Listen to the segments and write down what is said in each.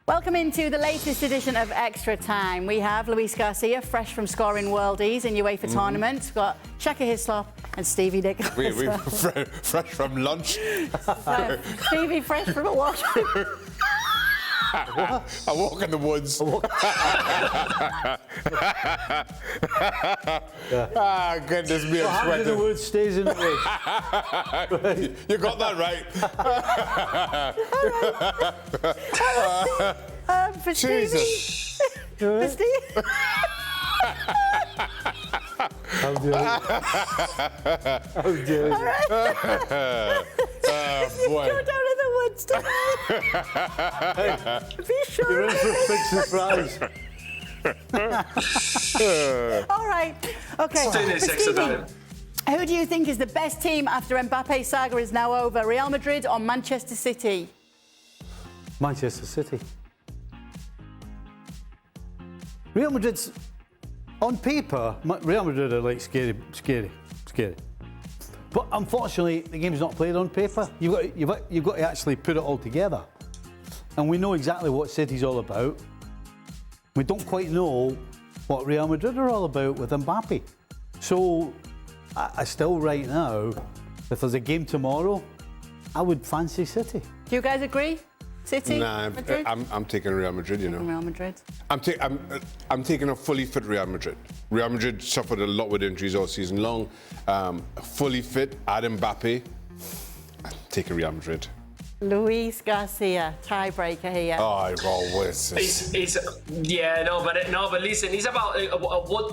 Welcome into the latest edition of Extra Time. We have Luis Garcia, fresh from scoring worldies in UEFA tournament. We've got Shaka Hislop and Stevie Nicol. Fresh from lunch. Stevie, fresh from a walk. I walk in the woods. Ah, goodness me, I'm sweating. In the woods stays in the woods. You got that right. For Jesus. Stevie. For Stevie. How dare you? How dare you? Oh, boy. Go down in the woods tonight. Be sure. You're in for a big surprise. All right. Okay. Stay there, For Extra Stevie, Time. who do you think is the best team after Mbappe's saga is now over? Real Madrid or Manchester City? Manchester City. Real Madrid's, on paper, Real Madrid are like scary. But unfortunately, the game's not played on paper. You've got to actually put it all together. And we know exactly what City's all about. We don't quite know what Real Madrid are all about with Mbappe. So, I still right now, if there's a game tomorrow, I would fancy City. Do you guys agree? City? Nah, Madrid? I'm taking Real Madrid, you know. Real Madrid. I'm taking a fully fit Real Madrid. Real Madrid suffered a lot with injuries all season long. Fully fit, add Mbappe. I'm taking Real Madrid. Luis Garcia, tiebreaker here. Oh, always. But listen, it's about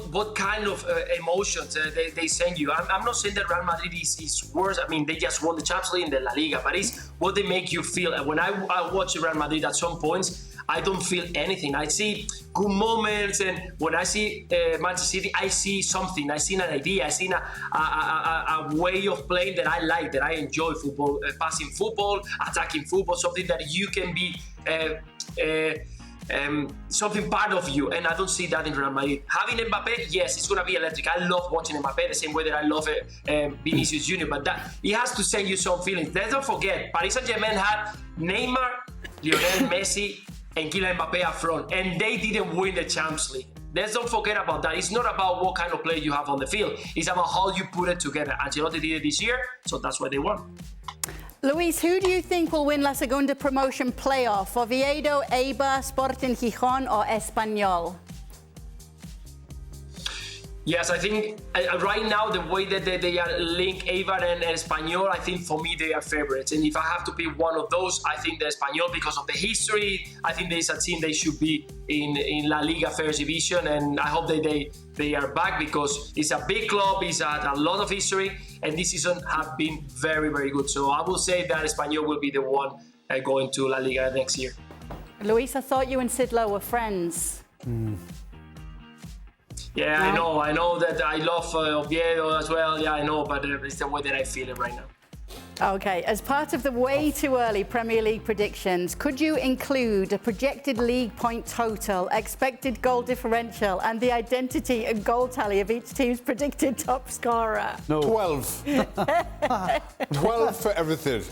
what kind of emotions they send you. I'm not saying that Real Madrid is worse. I mean, they just won the Champions League in the La Liga, but it's what they make you feel. And when I watch Real Madrid at some points, I don't feel anything. I see good moments, and when I see Manchester City, I see something. I see an idea. I see a way of playing that I like, that I enjoy. Football, passing football, attacking football, something that you can be something part of you, and I don't see that in Real Madrid. Having Mbappe, yes, it's going to be electric. I love watching Mbappe the same way that I love Vinicius Junior, but that he has to send you some feelings. Let's not forget, Paris Saint-Germain had Neymar, Lionel Messi, and Kylian Mbappe up front, and they didn't win the Champions League. Let's don't forget about that. It's not about what kind of play you have on the field. It's about how you put it together. Ancelotti did it this year, so that's why they won. Luis, who do you think will win La Segunda promotion playoff? Oviedo, Eibar, Sporting Gijón or Espanyol? Yes, I think right now the way that they are linked, Eibar and Espanyol, I think for me they are favorites. And if I have to pick one of those, I think the Espanyol, because of the history, I think there is a team they should be in La Liga First Division, and I hope they are back because it's a big club, it's a lot of history, and this season have been very, very good. So I will say that Espanyol will be the one going to La Liga next year. Luis, I thought you and Sid Lowe were friends. Yeah, No? I know that I love Oviedo as well. Yeah, I know, but it's the way that I feel it right now. Okay, as part of the way too early Premier League predictions, could you include a projected league point total, expected goal differential, and the identity and goal tally of each team's predicted top scorer? No. 12. 12 for everything.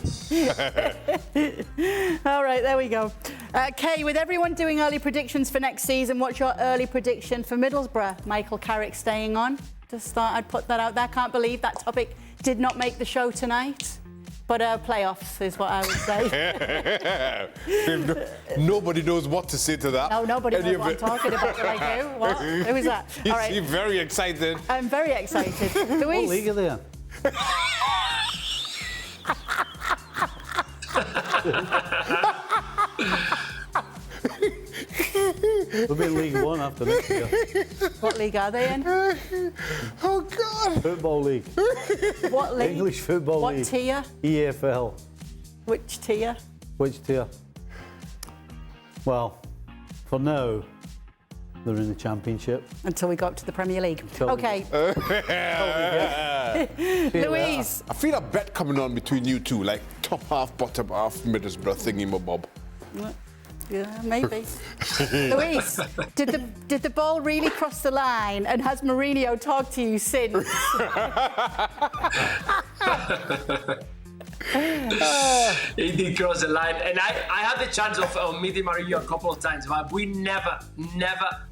All right, there we go. Kay, with everyone doing early predictions for next season, what's your early prediction for Middlesbrough? Michael Carrick staying on? Just thought I'd put that out there. Can't believe that topic did not make the show tonight. But playoffs is what I would say. Nobody knows what to say to that. No, nobody knows what I'm talking about like you. What? Who is that? You All right. seem very excited. I'm very excited. Luis? What league are they in? They'll be in League One after next year. What league are they in? Oh, God. Football League. What league? English Football What League. tier? EFL. Which tier? Which tier? Well, for now, they're in the Championship. Until we go up to the Premier League. Okay. Louise. I feel a bet coming on between you two, like top half, bottom half, Middlesbrough thingy-mabob. Yeah, maybe. Luis, did the ball really cross the line, and has Mourinho talked to you since? He did cross the line, and I had the chance of meeting Mario a couple of times, but we never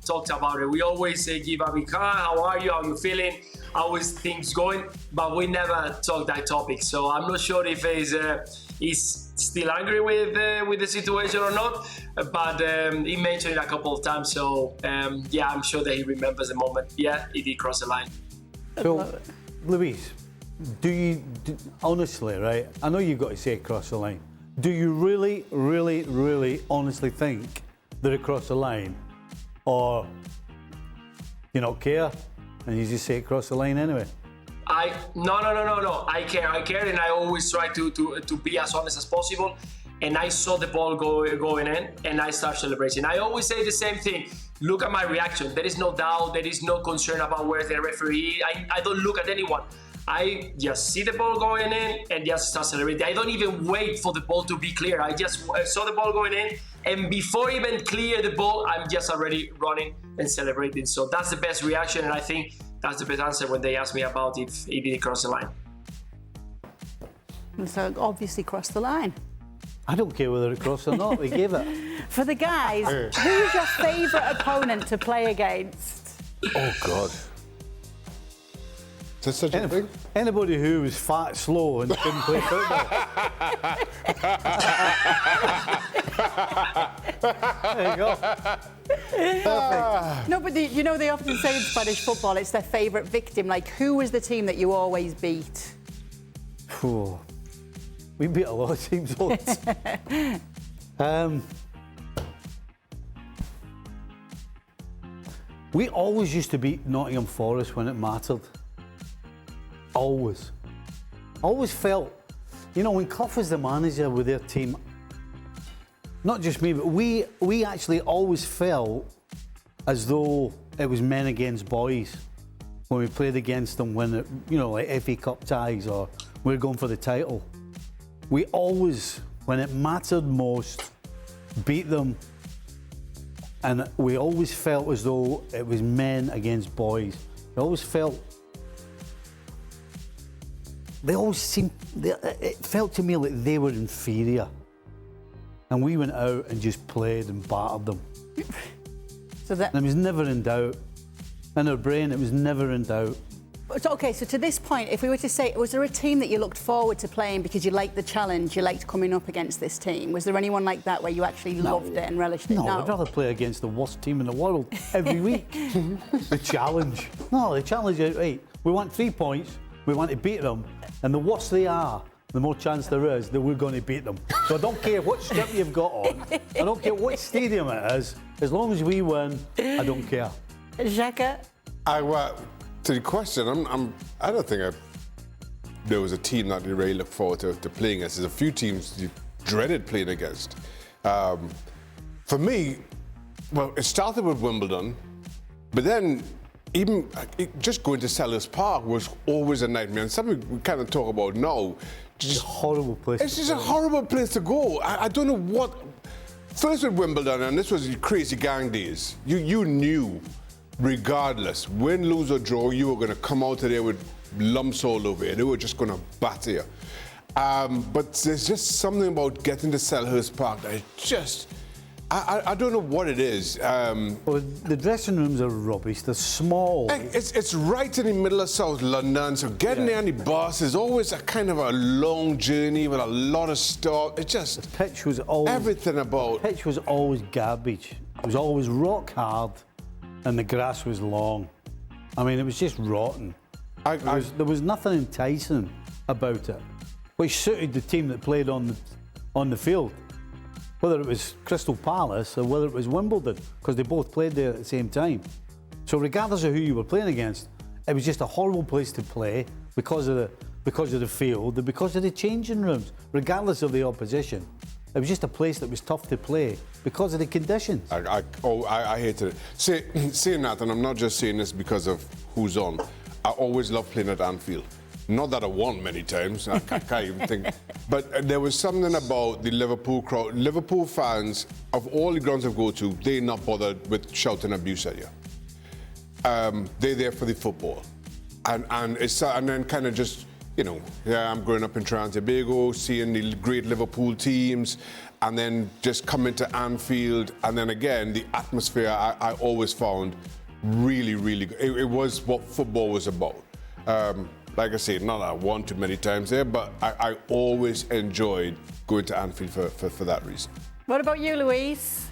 talked about it. We always give a big hi, how are you, how you feeling, how is things going, but we never talked that topic. So I'm not sure if he's still angry with the situation or not, but he mentioned it a couple of times. So yeah, I'm sure that he remembers the moment. Yeah, he did cross the line. So, Louise, do you honestly, right? I know you've got to say cross the line. Do you really, really, really honestly think that it crossed the line, or you not care and you just say it crossed the line anyway? No. I care, and I always try to be as honest as possible. And I saw the ball going in, and I start celebrating. I always say the same thing. Look at my reaction. There is no doubt. There is no concern about where the referee. I don't look at anyone. I just see the ball going in and just start celebrating. I don't even wait for the ball to be clear. I just saw the ball going in, and before even clear the ball, I'm just already running and celebrating. So that's the best reaction, and I think that's the best answer when they ask me about if he did cross the line. So obviously crossed the line. I don't care whether it crossed or not. They gave it. For the guys, who is your favourite opponent to play against? Oh, God. Is that such a thing? Anybody who was fat, slow, and couldn't play football. There you go. Perfect. No, but you know, they often say in Spanish football it's their favourite victim. Like, who was the team that you always beat? Phew. We beat a lot of teams all the time. We always used to beat Nottingham Forest when it mattered. Always. Always felt, you know, when Clough was the manager with their team, not just me, but we actually always felt as though it was men against boys when we played against them, when it, you know, like FA Cup ties or we're going for the title. We always, when it mattered most, beat them, and we always felt as though it was men against boys. We always felt, it felt to me like they were inferior. And we went out and just played and battered them. So that. And it was never in doubt. In our brain, it was never in doubt. So, okay, so to this point, if we were to say, was there a team that you looked forward to playing because you liked the challenge, you liked coming up against this team? Was there anyone like that where you actually loved it and relished it? No, I'd rather play against the worst team in the world every week. The challenge. No, the challenge is, right, we want 3 points, we want to beat them, and the worse they are, the more chance there is that we're going to beat them. So I don't care what strip you've got on, I don't care what stadium it is, as long as we win, I don't care. Shaka? To the question, I don't think there was a team that you really look forward to playing against. There's a few teams you dreaded playing against. For me, well, it started with Wimbledon, but then even just going to Selhurst Park was always a nightmare. And something we kind of talk about now. It's a horrible place. It's just a horrible place to go. I don't know what. First with Wimbledon, and this was the crazy gang days. You knew. Regardless, win, lose or draw, you were going to come out of there with lumps all over you. They were just going to batter you. But there's just something about getting to Selhurst Park that I don't know what it is. Well, the dressing rooms are rubbish. They're small. It's right in the middle of South London, so getting there on the bus is always a kind of a long journey with a lot of stuff. It just... The pitch was always... Everything about... The pitch was always garbage. It was always rock hard. And the grass was long. I mean, it was just rotten. There was nothing enticing about it, which suited the team that played on the field, whether it was Crystal Palace or whether it was Wimbledon, because they both played there at the same time. So regardless of who you were playing against, it was just a horrible place to play because of the field and because of the changing rooms, regardless of the opposition. It was just a place that was tough to play because of the conditions. I hated it. Saying that, and I'm not just saying this because of who's on, I always loved playing at Anfield. Not that I won many times, I can't even think. But there was something about the Liverpool crowd. Liverpool fans, of all the grounds I go to, they're not bothered with shouting abuse at you. They're there for the football. And then kind of just I'm growing up in Trinidad and Tobago, seeing the great Liverpool teams, and then just coming to Anfield, and then again, the atmosphere I always found really, really good. It was what football was about. Like I said, not that I won too many times there, but I always enjoyed going to Anfield for that reason. What about you, Luis?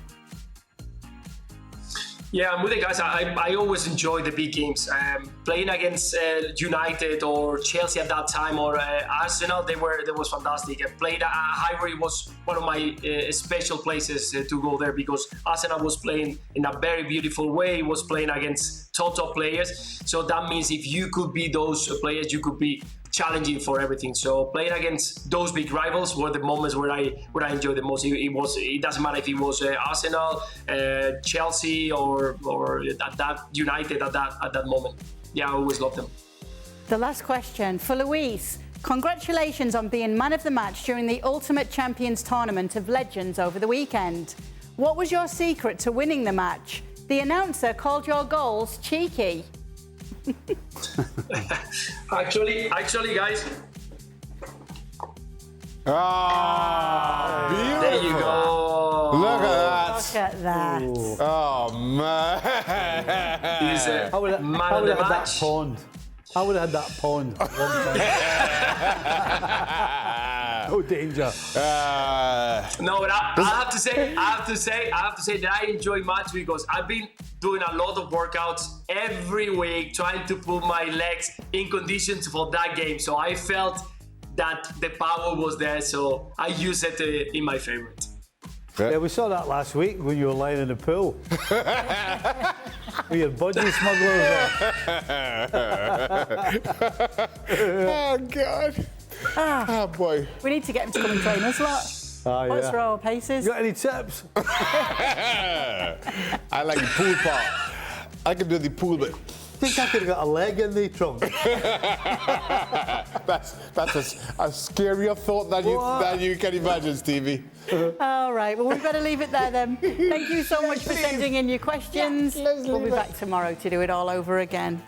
Yeah, I'm with you guys. I always enjoy the big games. Playing against United or Chelsea at that time, or Arsenal, that was fantastic. I played at Highbury, was one of my special places to go there, because Arsenal was playing in a very beautiful way, was playing against top players. So that means if you could be those players, you could be challenging for everything. So playing against those big rivals were the moments where I enjoyed the most. It doesn't matter if it was Arsenal, Chelsea, or at that United at that moment. Yeah, I always loved them. The last question for Luis. Congratulations on being man of the match during the Ultimate Champions Tournament of Legends over the weekend. What was your secret to winning the match? The announcer called your goals cheeky. Actually, guys. Beautiful. There you go. Look at Look at that. Ooh. Oh, man. He's a I would have man of the had that match. pond. I would have had that pond. No danger. No, but I have to say that I enjoy much, because I've been doing a lot of workouts every week, trying to put my legs in conditions for that game. So I felt that the power was there, so I used it in my favorite. Yeah, we saw that last week when you were lying in the pool. With your budgie smugglers on. Oh, God. Oh, boy. We need to get him to come and train us lot. What's Yeah. our paces? You got any tips? I like the pool part. I can do the pool, but I think I could have got a leg in the trunk. that's a scarier thought than you can imagine, Stevie. All right, well, we better leave it there then. Thank you so much for sending in your questions. We'll be back tomorrow to do it all over again.